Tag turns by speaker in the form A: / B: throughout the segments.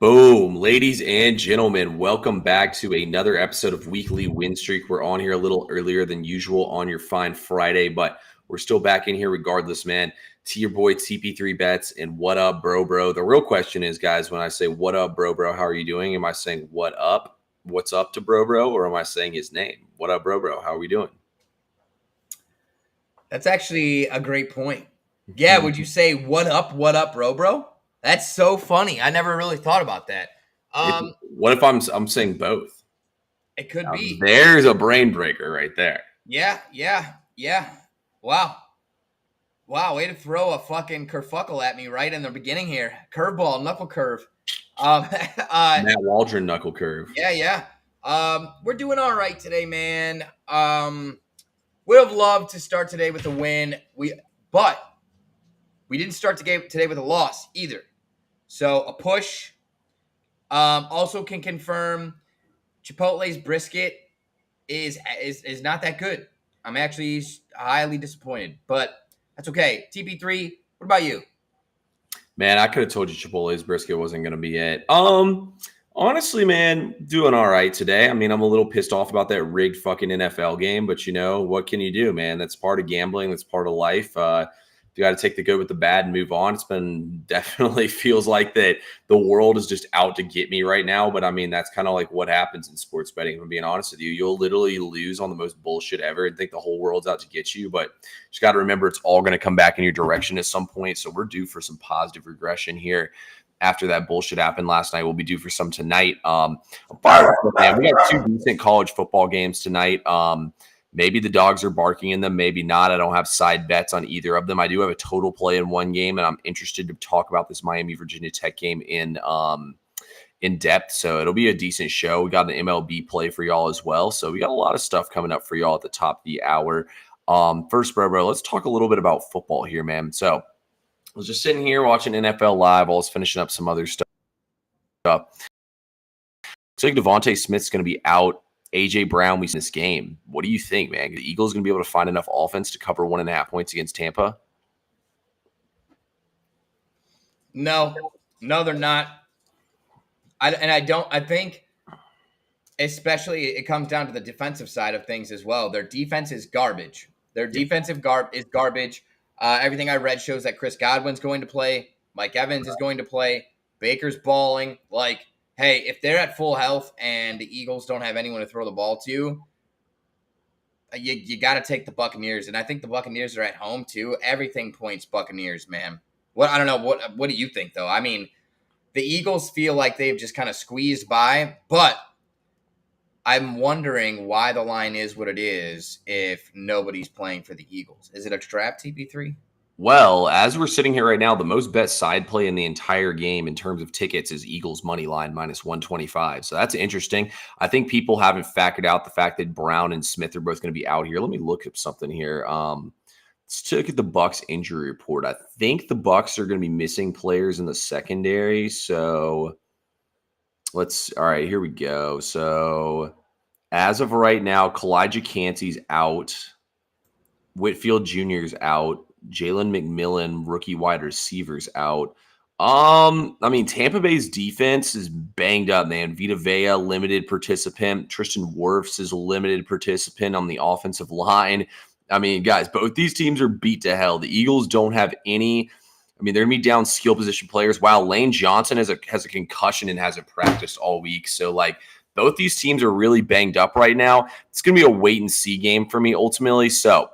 A: Boom, ladies and gentlemen, welcome back to another episode of Weekly Win Streak. We're on here a little earlier than usual on your fine Friday, but we're still back in here regardless, man. To your boy TP3 Bets and what up, bro? The real question is, guys, when I say what up, bro, how are you doing? Am I saying what up? What's up to bro? Or am I saying his name? What up, bro? How are we doing?
B: That's actually a great point. Yeah, would you say what up, bro? That's so funny. I never really thought about that.
A: What if I'm saying both?
B: It could be.
A: There's a brain breaker right there.
B: Yeah. Wow, way to throw a fucking kerfuckle at me right in the beginning here. Curveball, knuckle curve.
A: Matt Waldron knuckle curve.
B: Yeah. We're doing all right today, man. Would have loved to start today with a win. But we didn't start today with a loss either. So a push. Also can confirm Chipotle's brisket is not that good. I'm actually highly disappointed, but that's okay. TP3, what about you?
A: Man, I could have told you Chipotle's brisket wasn't going to be it. Honestly, man, doing all right today. I mean, I'm a little pissed off about that rigged fucking NFL game, but you know, what can you do, man? That's part of gambling. That's part of life. You got to take the good with the bad and move on. It's been definitely feels like that the world is just out to get me right now. But I mean, that's kind of like what happens in sports betting. If I'm being honest with you, you'll literally lose on the most bullshit ever and think the whole world's out to get you. But you just got to remember it's all going to come back in your direction at some point. So we're due for some positive regression here. After that bullshit happened last night, we'll be due for some tonight. Man. We got two decent college football games tonight. Maybe the dogs are barking in them, maybe not. I don't have side bets on either of them. I do have a total play in one game, and I'm interested to talk about this Miami-Virginia Tech game in depth. So it'll be a decent show. We got an MLB play for y'all as well. So we got a lot of stuff coming up for y'all at the top of the hour. First, bro, let's talk a little bit about football here, man. So I was just sitting here watching NFL Live. I was finishing up some other stuff. Looks like Devontae Smith's going to be out. A.J. Brown, we see this game. What do you think, man? Are the Eagles going to be able to find enough offense to cover 1.5 points against Tampa?
B: No, they're not. I think, especially, it comes down to the defensive side of things as well. Their defense is garbage. Is garbage. Everything I read shows that Chris Godwin's going to play. Mike Evans is going to play. Baker's balling. Like, hey, if they're at full health and the Eagles don't have anyone to throw the ball to, you got to take the Buccaneers. And I think the Buccaneers are at home too. Everything points Buccaneers, man. I don't know. What do you think, though? I mean, the Eagles feel like they've just kind of squeezed by, but I'm wondering why the line is what it is if nobody's playing for the Eagles. Is it a trap, TP3?
A: Well, as we're sitting here right now, the most bet side play in the entire game in terms of tickets is Eagles money line minus 125. So that's interesting. I think people haven't factored out the fact that Brown and Smith are both going to be out here. Let me look up something here. Let's look at the Bucs injury report. I think the Bucs are going to be missing players in the secondary. So all right, here we go. So as of right now, Kalijah Cansey's out. Whitfield Jr. is out. Jalen McMillan, rookie wide receivers, out. I mean, Tampa Bay's defense is banged up, man. Vita Vea, limited participant. Tristan Wirfs is a limited participant on the offensive line. I mean, guys, both these teams are beat to hell. The Eagles don't have any. I mean, they're going to be down skill position players. Wow, Lane Johnson has a concussion and hasn't practiced all week. So, like, both these teams are really banged up right now. It's going to be a wait-and-see game for me, ultimately. So,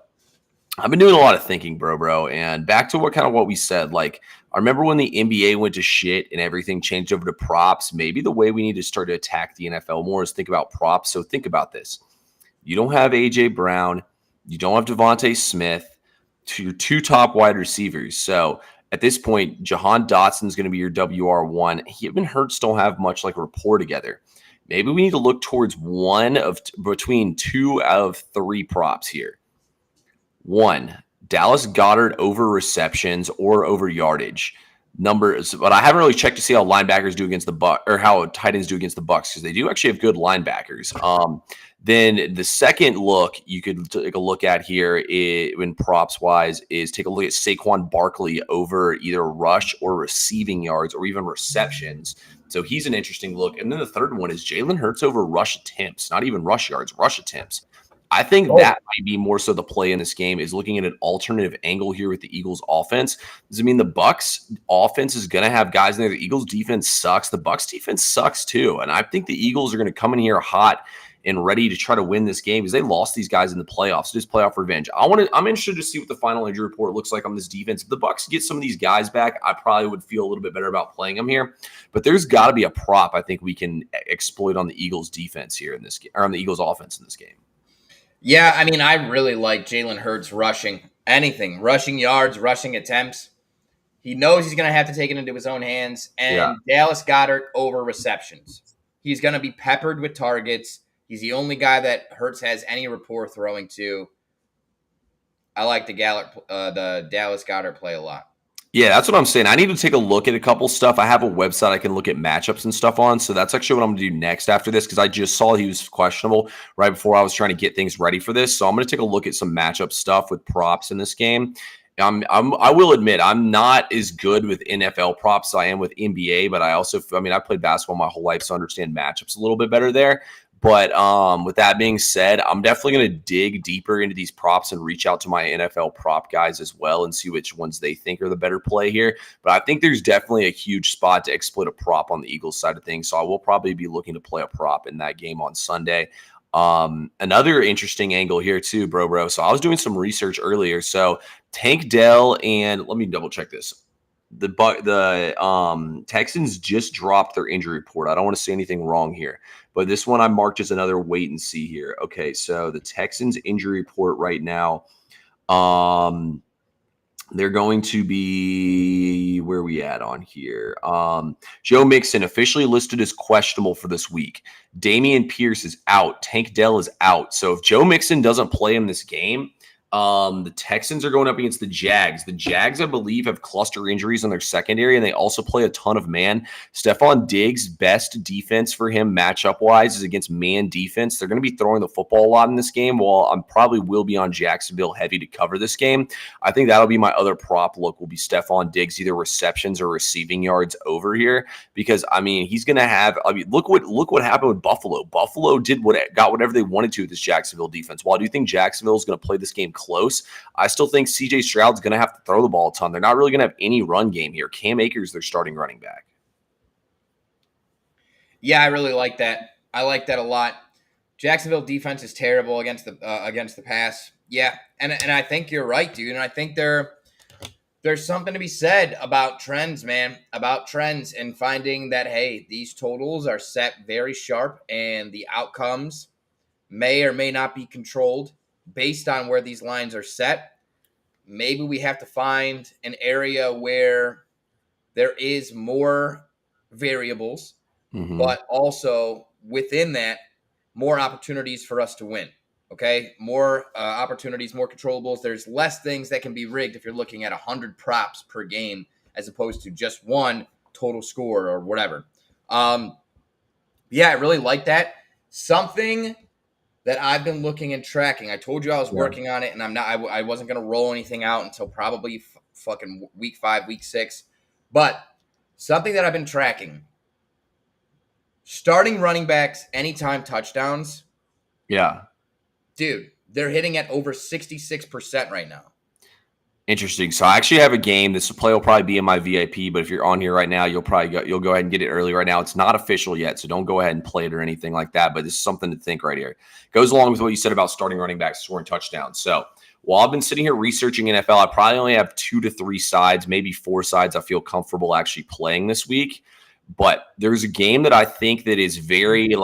A: I've been doing a lot of thinking, bro, and back to what we said. Like, I remember when the NBA went to shit and everything changed over to props. Maybe the way we need to start to attack the NFL more is think about props. So think about this. You don't have A.J. Brown. You don't have Devontae Smith. Your two top wide receivers. So at this point, Jahan Dotson is going to be your WR1. Him and Hurts don't have much like a rapport together. Maybe we need to look towards between 2 out of 3 props here. 1, Dallas Goedert over receptions or over yardage numbers, but I haven't really checked to see how linebackers do against the Bucs or how tight ends do against the Bucs because they do actually have good linebackers. Then the second look you could take a look at here in props wise is take a look at Saquon Barkley over either rush or receiving yards or even receptions. So he's an interesting look. And then the third one is Jalen Hurts over rush attempts, not even rush yards, rush attempts. I think that might be more so the play in this game is looking at an alternative angle here with the Eagles offense. Does it mean the Bucks offense is going to have guys in there? The Eagles defense sucks. The Bucks defense sucks too. And I think the Eagles are going to come in here hot and ready to try to win this game because they lost these guys in the playoffs. Just playoff revenge. I'm interested to see what the final injury report looks like on this defense. If the Bucks get some of these guys back, I probably would feel a little bit better about playing them here. But there's got to be a prop I think we can exploit on the Eagles defense here in this game, or on the Eagles offense in this game.
B: Yeah, I mean, I really like Jalen Hurts rushing anything, rushing yards, rushing attempts. He knows he's going to have to take it into his own hands. And Dallas Goedert over receptions. He's going to be peppered with targets. He's the only guy that Hurts has any rapport throwing to. I like the Dallas Goedert play a lot.
A: Yeah, that's what I'm saying. I need to take a look at a couple stuff. I have a website I can look at matchups and stuff on. So that's actually what I'm going to do next after this because I just saw he was questionable right before I was trying to get things ready for this. So I'm going to take a look at some matchup stuff with props in this game. I will admit I'm not as good with NFL props as I am with NBA, but I played basketball my whole life, so I understand matchups a little bit better there. But with that being said, I'm definitely going to dig deeper into these props and reach out to my NFL prop guys as well and see which ones they think are the better play here. But I think there's definitely a huge spot to exploit a prop on the Eagles side of things. So I will probably be looking to play a prop in that game on Sunday. Another interesting angle here too, bro. So I was doing some research earlier. So Tank Dell and let me double check this. The Texans just dropped their injury report. I don't want to say anything wrong here, but this one I marked as another wait and see here. Okay, so the Texans injury report right now, they're going to be where we at on here. Joe Mixon officially listed as questionable for this week. Damian Pierce is out. Tank Dell is out. So if Joe Mixon doesn't play in this game, the Texans are going up against the Jags. The Jags, I believe, have cluster injuries on their secondary, and they also play a ton of man. Stephon Diggs' best defense for him matchup-wise is against man defense. They're going to be throwing the football a lot in this game, while I probably will be on Jacksonville heavy to cover this game. I think that'll be my other prop look will be Stephon Diggs, either receptions or receiving yards over here, because, he's going to have – look what happened with Buffalo. Buffalo got whatever they wanted to with this Jacksonville defense. While I do think Jacksonville is going to play this game close, I still think CJ Stroud's going to have to throw the ball a ton. They're not really going to have any run game here. Cam Akers, their starting running back.
B: Yeah, I really like that. I like that a lot. Jacksonville defense is terrible against the pass. Yeah, and I think you're right, dude. And I think there's something to be said about trends, man. About trends and finding that, hey, these totals are set very sharp and the outcomes may or may not be controlled based on where these lines are set. Maybe we have to find an area where there is more variables, but also within that, more opportunities for us to win. Okay? More opportunities, more controllables. There's less things that can be rigged if you're looking at 100 props per game as opposed to just one total score or whatever. Yeah, I really like that. Something that I've been looking and tracking. I told you I was working on it, and I wasn't going to roll anything out until probably fucking week 5, week 6. But something that I've been tracking: starting running backs anytime touchdowns.
A: Yeah,
B: dude, they're hitting at over 66% right now.
A: Interesting. So I actually have a game. This play will probably be in my VIP, but if you're on here right now, you'll go ahead and get it early right now. It's not official yet, so don't go ahead and play it or anything like that, but this is something to think right here. Goes along with what you said about starting running backs scoring touchdowns. So while I've been sitting here researching NFL, I probably only have 2 to 3 sides, maybe 4 sides I feel comfortable actually playing this week. But there's a game that I think that is very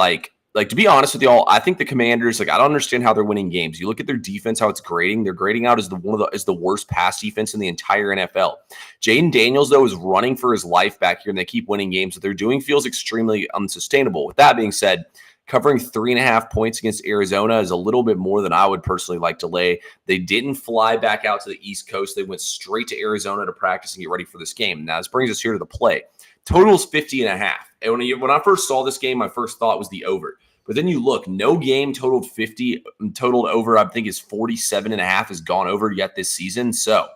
A: to be honest with y'all, I think the Commanders, I don't understand how they're winning games. You look at their defense, how it's grading. They're grading out as the worst pass defense in the entire NFL. Jaden Daniels, though, is running for his life back here, and they keep winning games. What they're doing feels extremely unsustainable. With that being said, covering 3.5 points against Arizona is a little bit more than I would personally like to lay. They didn't fly back out to the East Coast. They went straight to Arizona to practice and get ready for this game. Now, this brings us here to the play. Total's 50.5. And when I first saw this game, my first thought was the over. But then you look, no game totaled 50, totaled over, I think is 47.5 has gone over yet this season. So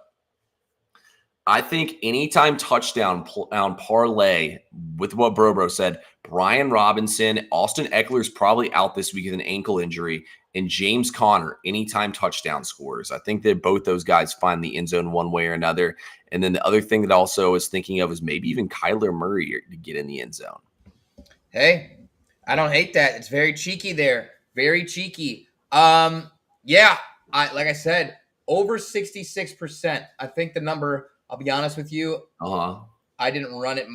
A: I think anytime touchdown on parlay with what Bro said, Brian Robinson, Austin Eckler's probably out this week with an ankle injury, and James Conner, anytime touchdown scores. I think that both those guys find the end zone one way or another. And then the other thing that I also was thinking of is maybe even Kyler Murray to get in the end zone.
B: Hey, I don't hate that. It's very cheeky there. Very cheeky. Yeah, like I said, over 66%. I think the number, I'll be honest with you, I didn't run it.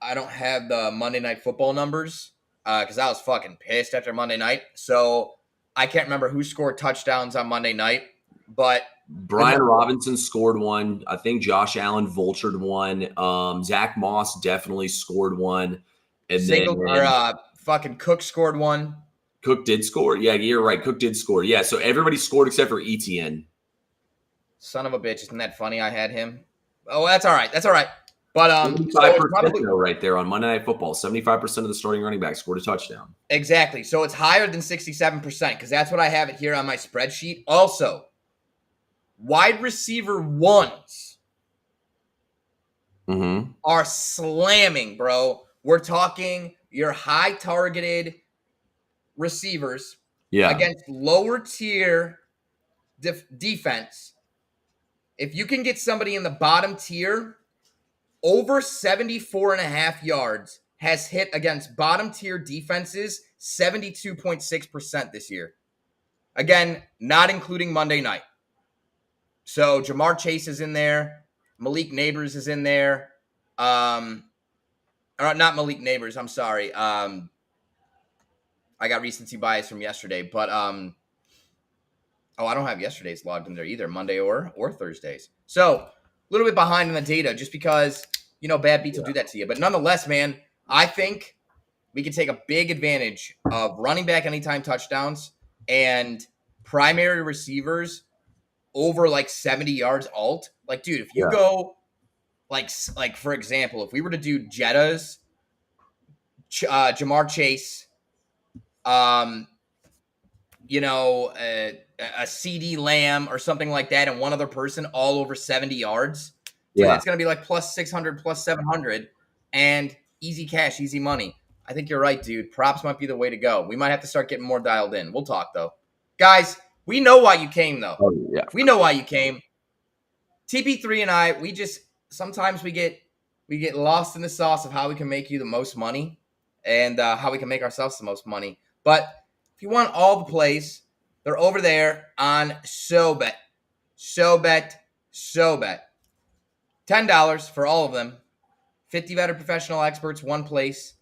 B: I don't have the Monday Night Football numbers because I was fucking pissed after Monday night. So I can't remember who scored touchdowns on Monday night, but
A: Brian Robinson scored one. I think Josh Allen vultured one. Zach Moss definitely scored one. And
B: fucking Cook scored one.
A: Cook did score. Yeah, you're right. Cook did score. Yeah, so everybody scored except for ETN.
B: Son of a bitch. Isn't that funny? I had him. Oh, that's all right. That's all right. But
A: 75% probably, right there on Monday Night Football. 75% of the starting running backs scored a touchdown.
B: Exactly. So it's higher than 67% because that's what I have it here on my spreadsheet. Also, wide receiver ones are slamming, bro. We're talking your high targeted receivers against lower tier defense. If you can get somebody in the bottom tier, over 74.5 yards has hit against bottom tier defenses 72.6% this year. Again, not including Monday night. So Jamar Chase is in there. Malik Neighbors is in there. Or not Malik Neighbors, I'm sorry. I got recency bias from yesterday, but I don't have yesterday's logged in there either, Monday or Thursdays. So a little bit behind in the data just because, bad beats will do that to you. But nonetheless, man, I think we can take a big advantage of running back anytime touchdowns and primary receivers over like 70 yards alt. Like, dude, if you go like for example, if we were to do Jetta's, Jamar Chase, a CD Lamb or something like that, and one other person all over 70 yards, dude, it's going to be like plus 600, plus 700, and easy cash, easy money. I think you're right, dude. Props might be the way to go. We might have to start getting more dialed in. We'll talk, though. Guys, we know why you came, though.
A: Oh, yeah.
B: We know why you came. TP3 and I, sometimes we get lost in the sauce of how we can make you the most money and how we can make ourselves the most money. But if you want all the plays, they're over there on SoBet. SoBet. $10 for all of them. 50 veteran professional experts, one place.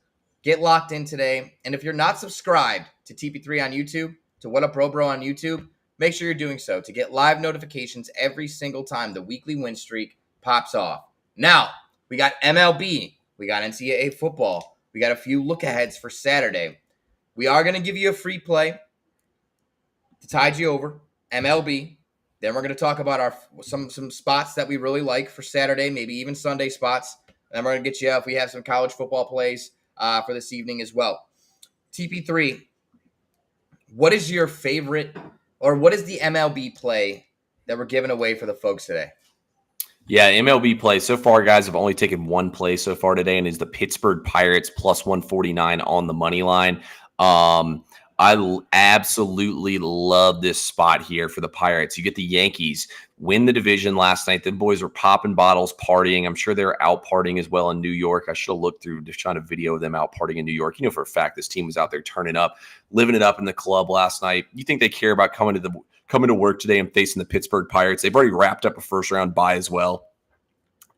B: Get locked in today. And if you're not subscribed to TP3 on YouTube, to What Up Bro on YouTube, make sure you're doing so to get live notifications every single time the weekly win streak pops off. Now, we got MLB. We got NCAA football. We got a few look-aheads for Saturday. We are going to give you a free play to tide you over, MLB. Then we're going to talk about some spots that we really like for Saturday, maybe even Sunday spots. Then we're going to get you, if we have some college football plays for this evening as well. TP3, what is your favorite, or what is the MLB play that we're giving away for the folks today?
A: Yeah, MLB play. So far, guys, I've only taken one play so far today, and it's the Pittsburgh Pirates plus 149 on the money line. I absolutely love this spot here for the Pirates. You get the Yankees win the division last night. The boys were popping bottles, partying. I'm sure they were out partying as well in New York. I should have looked through, just trying to video them out partying in New York. For a fact this team was out there turning up, living it up in the club last night. You think they care about coming to work today and facing the Pittsburgh Pirates? They've already wrapped up a first-round bye as well.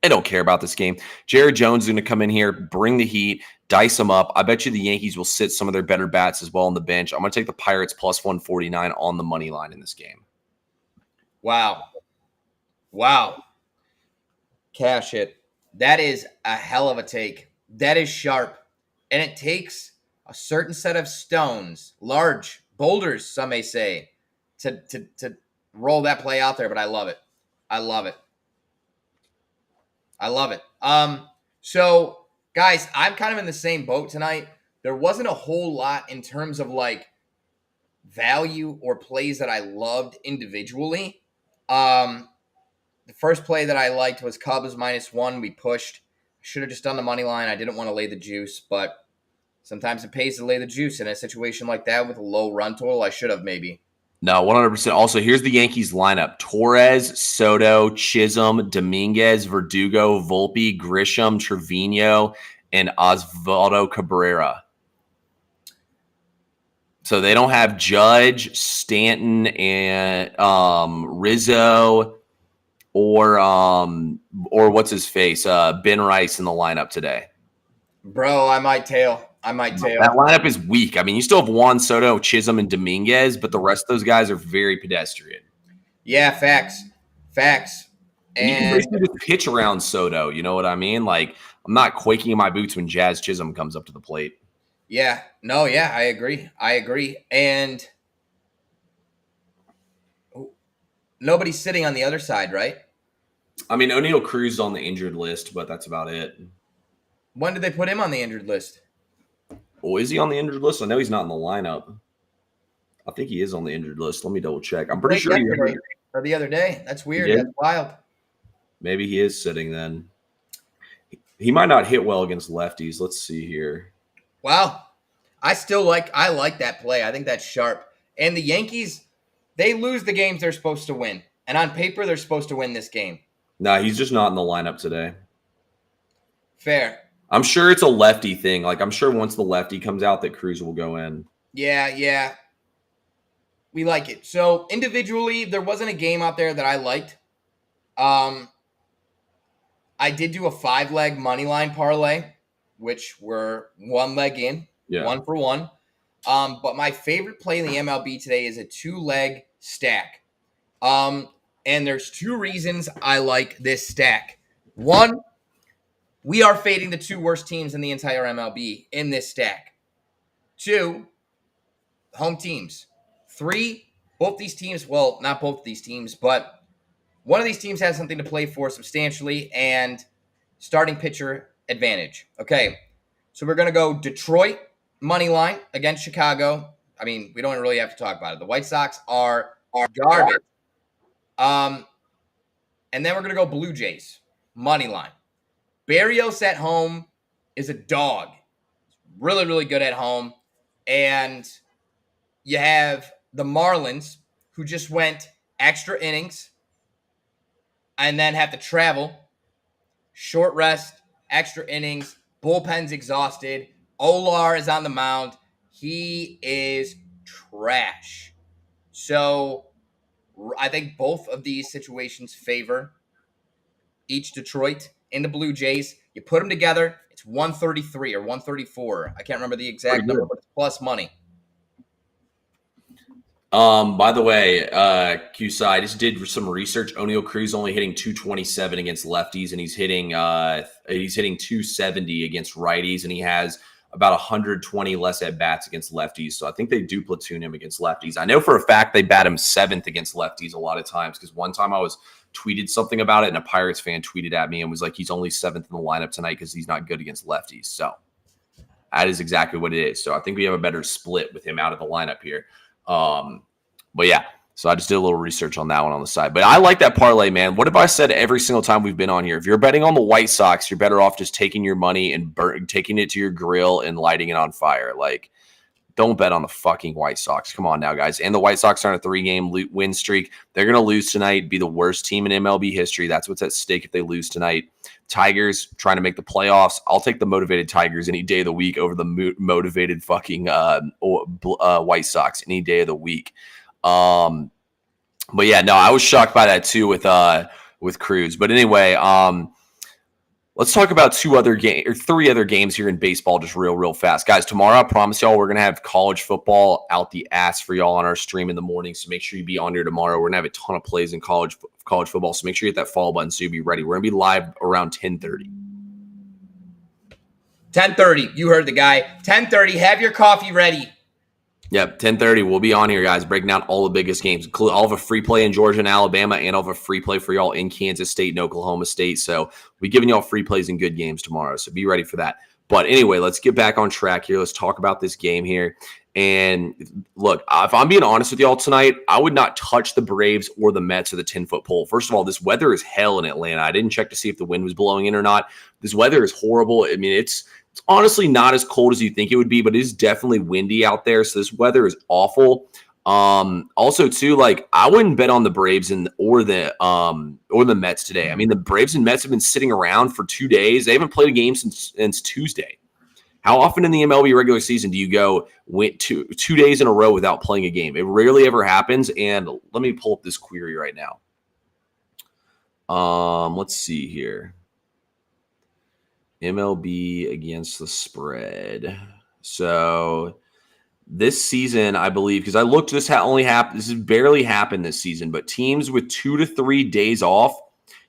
A: I don't care about this game. Jared Jones is going to come in here, bring the heat, dice them up. I bet you the Yankees will sit some of their better bats as well on the bench. I'm going to take the Pirates plus 149 on the money line in this game.
B: Wow. Cash it. That is a hell of a take. That is sharp. And it takes a certain set of stones, large boulders, some may say, to roll that play out there. But I love it. So guys, I'm kind of in the same boat tonight. There wasn't a whole lot in terms of like value or plays that I loved individually. the first play that I liked was Cubs -1. We pushed. Should have just done the money line. I didn't want to lay the juice, but sometimes it pays to lay the juice in a situation like that with a low run total. I should have maybe.
A: No, 100%. Also, here's the Yankees lineup: Torres, Soto, Chisholm, Dominguez, Verdugo, Volpe, Grisham, Trevino, and Osvaldo Cabrera. So they don't have Judge, Stanton, and Rizzo, or what's his face, Ben Rice in the lineup today.
B: Bro, I might tail.
A: That lineup is weak. I mean, you still have Juan Soto, Chisholm, and Dominguez, but the rest of those guys are very pedestrian.
B: Yeah, facts.
A: And you can basically just pitch around Soto. You know what I mean? Like, I'm not quaking in my boots when Jazz Chisholm comes up to the plate.
B: Yeah. No, yeah, I agree. And nobody's sitting on the other side, right?
A: I mean, O'Neal Cruz is on the injured list, but that's about it.
B: When did they put him on the injured list?
A: Oh, is he on the injured list? I know he's not in the lineup. I think he is on the injured list. Let me double check. I'm pretty sure he
B: was. Or the other day. That's weird. That's wild.
A: Maybe he is sitting then. He might not hit well against lefties. Let's see here.
B: Wow. I like that play. I think that's sharp. And the Yankees, they lose the games they're supposed to win. And on paper, they're supposed to win this game.
A: Nah, he's just not in the lineup today.
B: Fair.
A: I'm sure it's a lefty thing. Like, I'm sure once the lefty comes out that Cruz will go in.
B: Yeah. We like it. So, individually, there wasn't a game out there that I liked. I did do a 5-leg money line parlay, which were 1 leg in, 1 for 1. But my favorite play in the MLB today is a 2-leg stack. And there's 2 reasons I like this stack. 1, we are fading the 2 worst teams in the entire MLB in this stack. 2, home teams. 3, both these teams, well, not both of these teams, but one of these teams has something to play for substantially and starting pitcher advantage. Okay, so we're going to go Detroit money line against Chicago. I mean, we don't really have to talk about it. The White Sox are garbage. And then we're going to go Blue Jays money line. Barrios at home is a dog. Really, really good at home. And you have the Marlins, who just went extra innings and then have to travel. Short rest, extra innings, bullpen's exhausted. Olar is on the mound. He is trash. So I think both of these situations favor each Detroit and the Blue Jays. You put them together, it's 133 or 134. I can't remember the exact number, but it's plus money.
A: By the way, QSI, I just did some research. O'Neal Cruz only hitting 227 against lefties, and he's hitting 270 against righties, and he has about 120 less at bats against lefties. So I think they do platoon him against lefties. I know for a fact they bat him 7th against lefties a lot of times, because one time I was tweeted something about it, and a Pirates fan tweeted at me and was like, he's only 7th in the lineup tonight because he's not good against lefties. So that is exactly what it is. So I think we have a better split with him out of the lineup here. But yeah, so I just did a little research on that one on the side. But I like that parlay, man. What have I said every single time we've been on here? If you're betting on the White Sox, you're better off just taking your money and taking it to your grill and lighting it on fire. Like, don't bet on the fucking White Sox. Come on now, guys. And the White Sox are on a 3-game win streak. They're going to lose tonight, be the worst team in MLB history. That's what's at stake if they lose tonight. Tigers trying to make the playoffs. I'll take the motivated Tigers any day of the week over the motivated fucking White Sox any day of the week. But yeah, no, I was shocked by that too with Cruz. But anyway, let's talk about 3 other games here in baseball just real fast. Guys, tomorrow, I promise y'all, we're going to have college football out the ass for y'all on our stream in the morning. So make sure you be on here tomorrow. We're going to have a ton of plays in college football. So make sure you hit that follow button so you'll be ready. We're going to be live around 10:30.
B: 10:30. You heard the guy. 10:30. Have your coffee ready.
A: Yep, 10:30. We'll be on here, guys, breaking down all the biggest games. I'll have a free play in Georgia and Alabama, and I'll have a free play for y'all in Kansas State and Oklahoma State. So we'll be giving y'all free plays and good games tomorrow. So be ready for that. But anyway, let's get back on track here. Let's talk about this game here. And look, if I'm being honest with y'all tonight, I would not touch the Braves or the Mets or the 10-foot pole. First of all, this weather is hell in Atlanta. I didn't check to see if the wind was blowing in or not. This weather is horrible. I mean, it's honestly not as cold as you think it would be, but it is definitely windy out there. So this weather is awful. Also too, like I wouldn't bet on the Braves or the Mets today. I mean, the Braves and Mets have been sitting around for 2 days. They haven't played a game since Tuesday. How often in the MLB regular season do you go went 2 days in a row without playing a game? It rarely ever happens. And let me pull up this query right now. Let's see here. MLB against the spread. So this season, I believe, because I looked, this has barely happened this season, but teams with 2 to 3 days off,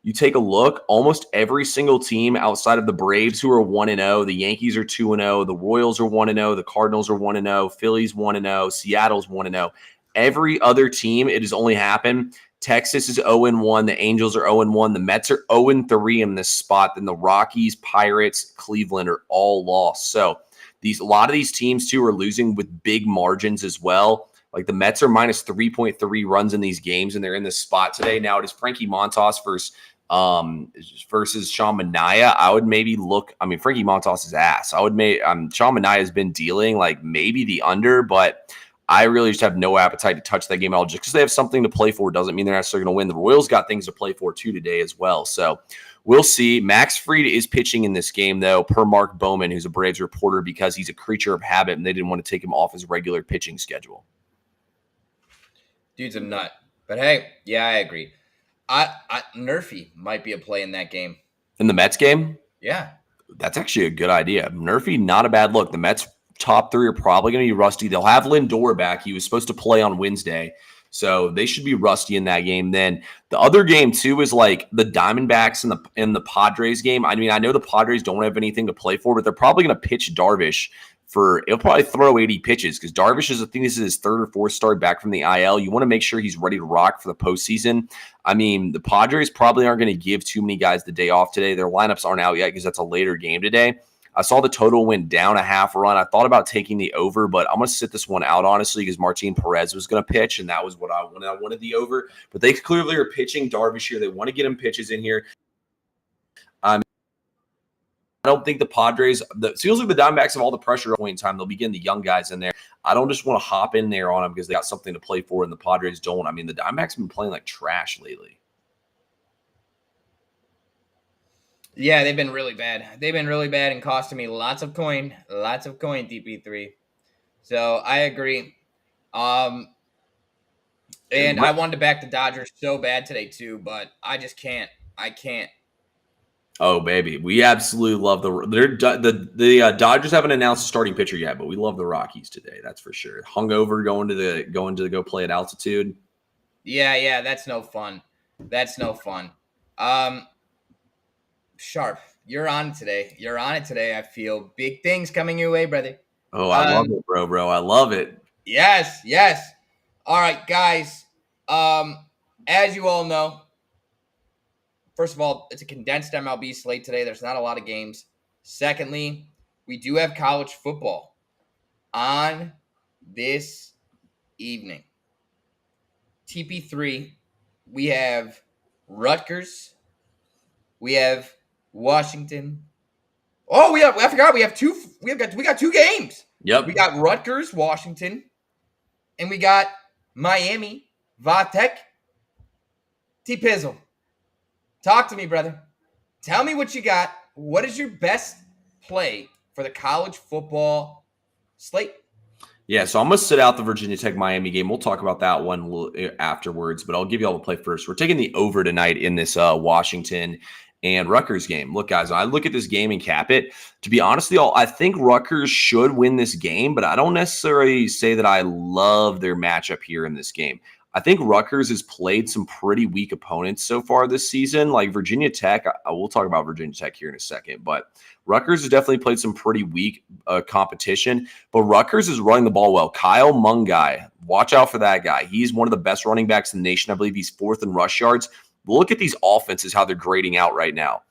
A: you take a look, almost every single team outside of the Braves, who are 1-0, the Yankees are 2-0, the Royals are 1-0, the Cardinals are 1-0, Phillies 1-0, Seattle's 1-0. Every other team, it has only happened. Texas is 0-1, the Angels are 0-1, the Mets are 0-3 in this spot, then the Rockies, Pirates, Cleveland are all lost. So a lot of these teams too are losing with big margins as well. Like the Mets are minus 3.3 runs in these games, and they're in this spot today. Now it is Frankie Montas versus Sean Manaea. I would maybe look. I mean, Frankie Montas is ass. I would Sean Manaea has been dealing like maybe the under, but I really just have no appetite to touch that game at all. Just because they have something to play for doesn't mean they're necessarily going to win. The Royals got things to play for too today as well. So we'll see. Max Fried is pitching in this game, though, per Mark Bowman, who's a Braves reporter, because he's a creature of habit, and they didn't want to take him off his regular pitching schedule.
B: Dude's a nut. But hey, yeah, I agree. Nerfy might be a play in that game.
A: In the Mets game?
B: Yeah.
A: That's actually a good idea. Nerfy, not a bad look. The Mets top 3 are probably going to be rusty. They'll have Lindor back. He was supposed to play on Wednesday, so they should be rusty in that game. Then the other game too is like the Diamondbacks and the Padres game. I mean, I know the Padres don't have anything to play for, but they're probably going to pitch Darvish he'll probably throw 80 pitches because Darvish is, I think this is his 3rd or 4th start back from the IL. You want to make sure he's ready to rock for the postseason. I mean, the Padres probably aren't going to give too many guys the day off today. Their lineups aren't out yet because that's a later game today. I saw the total went down a half run. I thought about taking the over, but I'm going to sit this one out, honestly, because Martin Perez was going to pitch, and that was what I wanted. I wanted the over, but they clearly are pitching Darvish here. They want to get him pitches in here. I don't think the Padres, it feels like the Diamondbacks have all the pressure at point in time. They'll be getting the young guys in there. I don't just want to hop in there on them because they got something to play for, and the Padres don't. I mean, the Diamondbacks have been playing like trash lately.
B: Yeah, they've been really bad. They've been really bad and costing me lots of coin, DP3. So I agree. And I wanted to back the Dodgers so bad today too, but I just can't. I can't.
A: Oh, baby. We absolutely love the Dodgers haven't announced a starting pitcher yet, but we love the Rockies today. That's for sure. Hungover going to go play at altitude.
B: Yeah. That's no fun. Sharp, you're on today. I feel big things coming your way, brother.
A: Oh, I love it, bro. I love it.
B: Yes. All right, guys. As you all know, first of all, it's a condensed MLB slate today. There's not a lot of games. Secondly, we do have college football on this evening. TP3, we have Rutgers. We have Washington. Oh, I forgot we got two games.
A: Yep.
B: We got Rutgers, Washington, and we got Miami, Vatek. T-Pizzle. Talk to me, brother. Tell me what you got. What is your best play for the college football slate?
A: Yeah, so I'm going to sit out the Virginia Tech Miami game. We'll talk about that one afterwards, but I'll give you all the play first. We're taking the over tonight in this Washington and Rutgers game. Look, guys, when I look at this game and cap it, to be honest with y'all, I think Rutgers should win this game, but I don't necessarily say that I love their matchup here in this game. I think Rutgers has played some pretty weak opponents so far this season. Like Virginia Tech, I will talk about Virginia Tech here in a second, but Rutgers has definitely played some pretty weak competition. But Rutgers is running the ball well. Kyle Mungai, watch out for that guy. He's one of the best running backs in the nation. I believe he's 4th in rush yards. Look at these offenses, how they're grading out right now.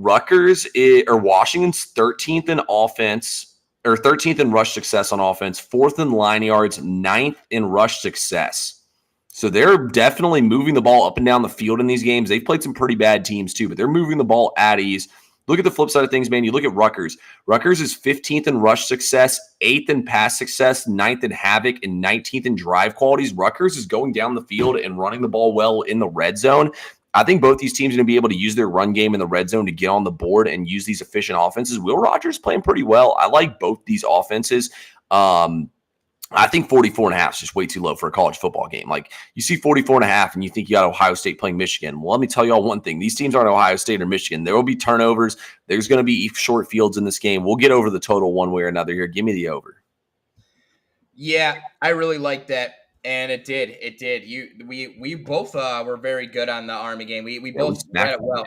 A: Washington's 13th in offense, or 13th in rush success on offense, 4th in line yards, 9th in rush success. So they're definitely moving the ball up and down the field in these games. They've played some pretty bad teams too, but they're moving the ball at ease. Look at the flip side of things, man. You look at Rutgers. Rutgers is 15th in rush success, 8th in pass success, 9th in havoc, and 19th in drive qualities. Rutgers is going down the field and running the ball well in the red zone. I think both these teams are going to be able to use their run game in the red zone to get on the board and use these efficient offenses. Will Rogers playing pretty well. I like both these offenses. I think 44.5 is just way too low for a college football game. Like, you see 44.5 and you think you got Ohio State playing Michigan. Well, let me tell you all one thing. These teams aren't Ohio State or Michigan. There will be turnovers. There's going to be short fields in this game. We'll get over the total one way or another here. Give me the over.
B: Yeah, I really like that. And it did. It did. We both were very good on the Army game. We both read it well.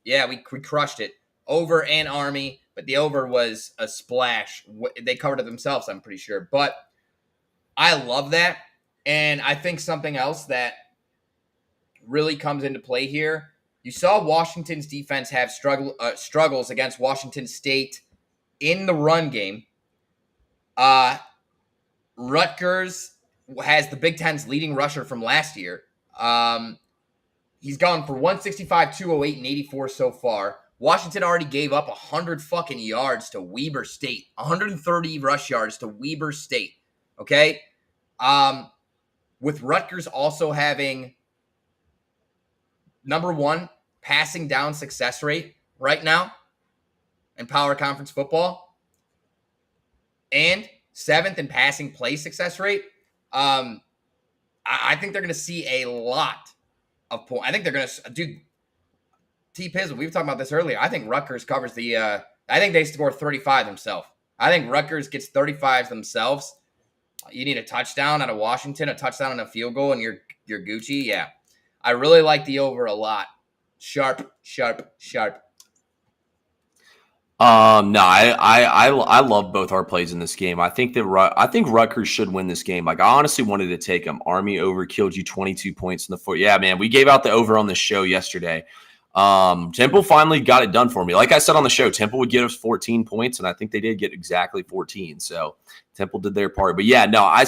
B: Yeah, we crushed it. Over and Army, but the over was a splash. They covered it themselves, I'm pretty sure. But I love that. And I think something else that really comes into play here, you saw Washington's defense have struggles against Washington State in the run game. Rutgers has the Big Ten's leading rusher from last year. He's gone for 165, 208, and 84 so far. Washington already gave up 100 fucking yards to Weber State. 130 rush yards to Weber State. Okay? With Rutgers also having number 1 passing down success rate right now in Power Conference football, and 7th in passing play success rate, I think they're going to see a lot of points. I think they're going to do T-Pizzle. We were talking about this earlier. I think Rutgers covers the I think they score 35 themselves. I think Rutgers gets 35 themselves. You need a touchdown out of Washington, a touchdown and a field goal, and you're Gucci. Yeah. I really like the over a lot. Sharp, sharp, sharp.
A: No, I love both our plays in this game. I think Rutgers should win this game. Like, I honestly wanted to take them. Army over killed you 22 points in the fourth. Yeah, man, we gave out the over on the show yesterday. Temple finally got it done for me. Like I said on the show, Temple would get us 14 points, and I think they did get exactly 14. So Temple did their part. But yeah, no, I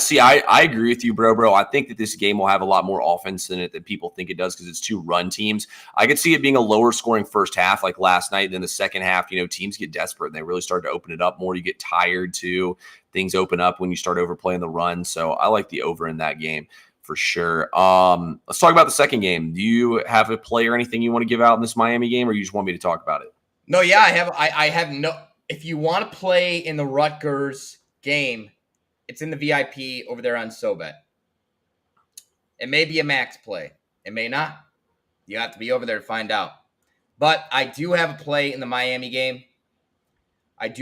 A: agree with you, bro. I think that this game will have a lot more offense in it than people think it does because it's 2 run teams. I could see it being a lower scoring first half like last night. Then the second half, teams get desperate and they really start to open it up more. You get tired too. Things open up when you start overplaying the run. So I like the over in that game for sure. Let's talk about the second game. Do you have a play or anything you want to give out in this Miami game, or you just want me to talk about it?
B: No, yeah, I have no. If you want to play in the Rutgers game, it's in the VIP over there on SoBet. It may be a max play. It may not. You have to be over there to find out. But I do have a play in the Miami game. And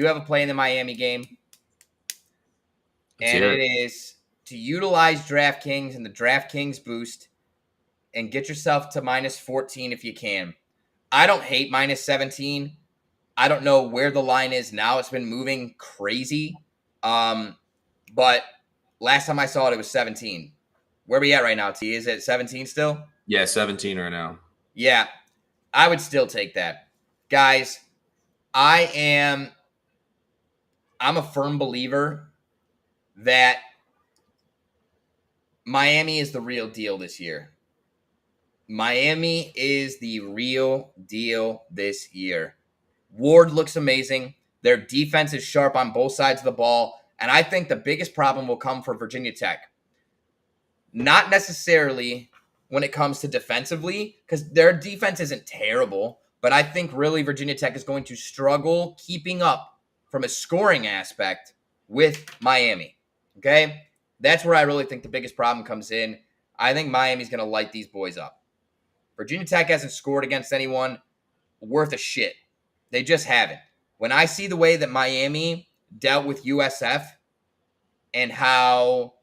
B: it is to utilize DraftKings and the DraftKings boost and get yourself to minus 14 if you can. I don't hate minus 17. I don't know where the line is now. It's been moving crazy. But last time I saw it, it was 17. Where are we at right now, T? Is it 17 still?
A: Yeah, 17 right now.
B: Yeah, I would still take that. Guys, I'm a firm believer that Miami is the real deal this year. Miami is the real deal this year. Ward looks amazing. Their defense is sharp on both sides of the ball. And I think the biggest problem will come for Virginia Tech. Not necessarily when it comes to defensively, because their defense isn't terrible. But I think really Virginia Tech is going to struggle keeping up from a scoring aspect with Miami. Okay? That's where I really think the biggest problem comes in. I think Miami's going to light these boys up. Virginia Tech hasn't scored against anyone worth a shit. They just haven't. When I see the way that Miami dealt with USF and how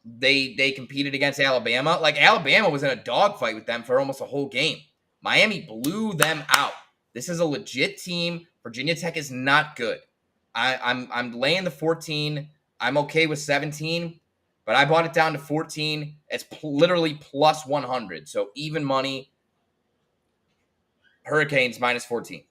B: they competed against Alabama, like Alabama was in a dogfight with them for almost a whole game. Miami blew them out. This is a legit team. Virginia Tech is not good. I'm laying the 14. I'm okay with 17, but I bought it down to 14. It's literally plus 100, so even money. Hurricanes -14.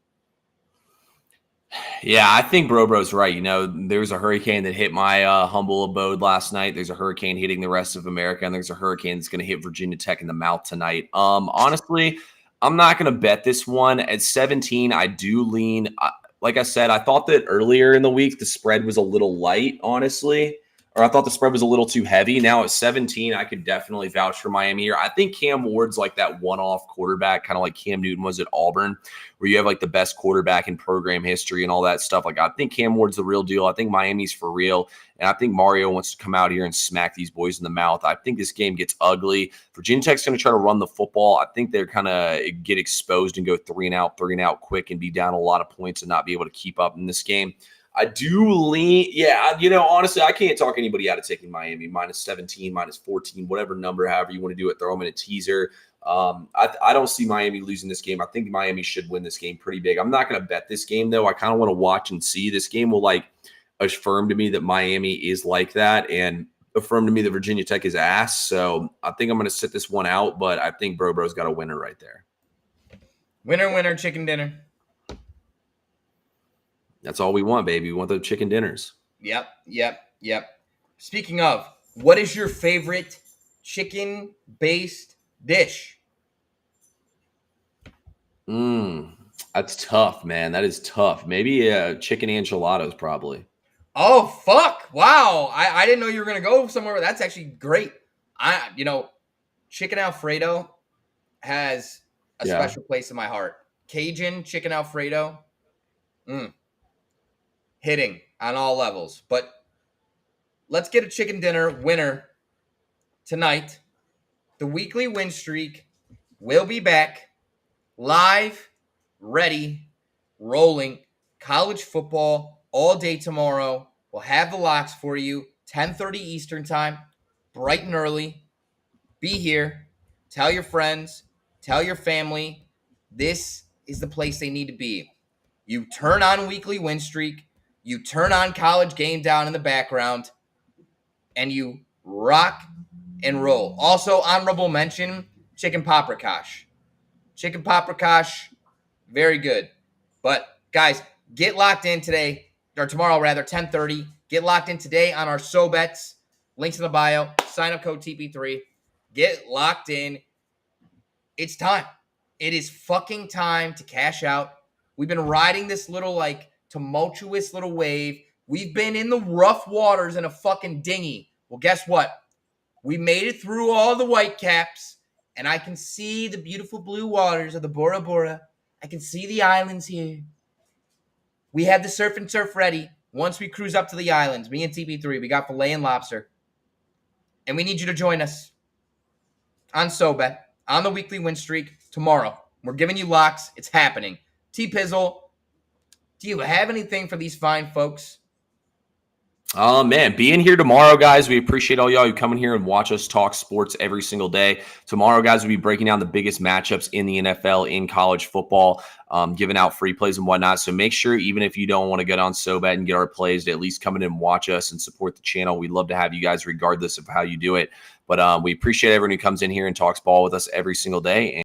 A: Yeah, I think Bro's right. There's a hurricane that hit my humble abode last night. There's a hurricane hitting the rest of America, and there's a hurricane that's going to hit Virginia Tech in the mouth tonight. Honestly, I'm not going to bet this one. At 17, I do lean. Like I said, I thought that earlier in the week the spread was a little light, honestly, or I thought the spread was a little too heavy. Now at 17, I could definitely vouch for Miami here. I think Cam Ward's like that one-off quarterback, kind of like Cam Newton was at Auburn, where you have like the best quarterback in program history and all that stuff. Like, I think Cam Ward's the real deal. I think Miami's for real. And I think Mario wants to come out here and smack these boys in the mouth. I think this game gets ugly. Virginia Tech's going to try to run the football. I think they're kind of get exposed and go three and out quick and be down a lot of points and not be able to keep up in this game. I do lean, honestly, I can't talk anybody out of taking Miami -17, -14, whatever number, however you want to do it. Throw them in a teaser. I don't see Miami losing this game. I think Miami should win this game pretty big. I'm not going to bet this game, though. I kind of want to watch and see. This game will affirm to me that Miami is like that and affirm to me that Virginia Tech is ass. So I think I'm going to sit this one out, but I think Bro's got a winner right there.
B: Winner, chicken dinner.
A: That's all we want, baby. We want the chicken dinners.
B: Yep. Speaking of, what is your favorite chicken-based dish?
A: That's tough, man. That is tough. Maybe chicken enchiladas, probably.
B: Oh, fuck. Wow. I didn't know you were going to go somewhere. That's actually great. Chicken Alfredo has a special place in my heart. Cajun chicken Alfredo. Hitting on all levels. But let's get a chicken dinner winner tonight. The weekly win streak will be back. Live, ready, rolling. College football all day tomorrow. We'll have the locks for you. 10:30 Eastern time. Bright and early. Be here. Tell your friends. Tell your family. This is the place they need to be. You turn on weekly win streak. You turn on College Game Down in the background, and you rock and roll. Also, honorable mention, chicken paprikash. Chicken paprikash, very good. But, guys, get locked in today, or tomorrow rather, 10:30. Get locked in today on our SoBets. Links in the bio. Sign up code TP3. Get locked in. It's time. It is fucking time to cash out. We've been riding this little, tumultuous little wave. We've been in the rough waters in a fucking dinghy. Well, guess what? We made it through all the white caps, and I can see the beautiful blue waters of the Bora Bora. I can see the islands here. We had the surf and turf ready. Once we cruise up to the islands, me and TP3, we got filet and lobster. And we need you to join us on SoBet, on the weekly win streak tomorrow. We're giving you locks. It's happening. T-Pizzle, do you have anything for these fine folks?
A: Oh, man, being here tomorrow, guys. We appreciate all y'all who come in here and watch us talk sports every single day. Tomorrow, guys, we'll be breaking down the biggest matchups in the NFL, in college football, giving out free plays and whatnot. So make sure, even if you don't want to get on SoBet and get our plays, to at least come in and watch us and support the channel. We'd love to have you guys regardless of how you do it. But we appreciate everyone who comes in here and talks ball with us every single day.